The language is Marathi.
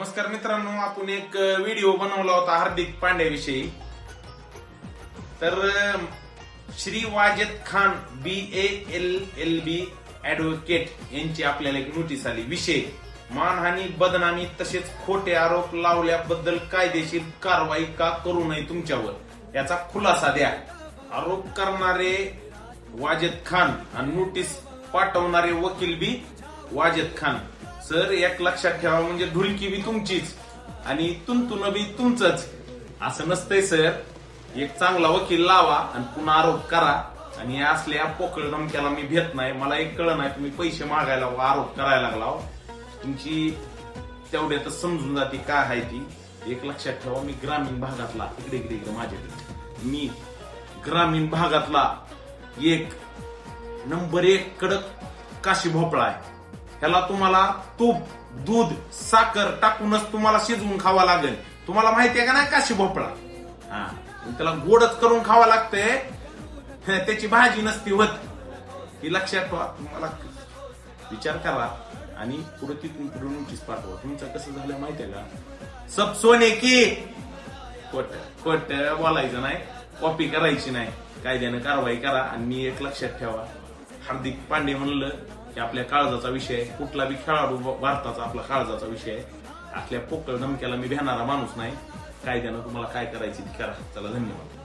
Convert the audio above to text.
नमस्कार मित्रांनो, आपण एक व्हिडिओ बनवला होता हार्दिक पांड्याविषयी. तर श्री वाजेद खान BALLB ऍडव्होकेट यांची आपल्याला एक नोटीस आली. विषय मानहानी, बदनामी तसेच खोटे आरोप लावल्याबद्दल कायदेशीर कारवाई का करू नये तुमच्यावर, याचा खुलासा द्या. आरोप करणारे वाजेद खान आणि नोटीस पाठवणारे वकील बी वाजेद खान. सर, एक लक्षात ठेवा, म्हणजे ढुलकी बी तुमचीच आणि तुंतुन बी तुमचंच. असं नसतंय सर. एक चांगला वकील लावा आणि पुन्हा आरोप करा. आणि असल्या पोकळ धमक्याला मी भेट नाही. मला एक कळ नाही, तुम्ही पैसे मागायला आरोप करायला लागला. तुमची तेवढ्यातच समजून जाते काय आहे ती. एक लक्षात ठेवा, मी ग्रामीण भागातला इकडे माझ्याकडे मी ग्रामीण भागातला एक नंबर 1 कडक काशी भोपळा आहे. ह्याला तुम्हाला तूप, दूध, साखर टाकूनच तुम्हाला शिजवून खावा लागेल. तुम्हाला माहिती आहे का नाही काशी भोपळा? त्याला गोडच करून खावा लागतंय, त्याची भाजी नसती होत. ही लक्षात ठेवा. तुम्हाला विचार करा आणि पुढे तिथून पुढे नोटीस पाठवा. तुमचं कसं झालं माहितीये का? सब सोने की खोट बोलायचं नाही, कॉपी करायची नाही. कायद्यानं कारवाई करा. आणि मी एक लक्षात ठेवा, हार्दिक पांडे म्हणलं की आपल्या काळजाचा विषय आहे. कुठला बी खेळाडू भारताचा आपला काळजाचा विषय आहे. आपल्या पोकळ धमक्याला मी भेटणारा माणूस नाही. कायद्यानं तुम्हाला काय करायची ती करा. चला, धन्यवाद.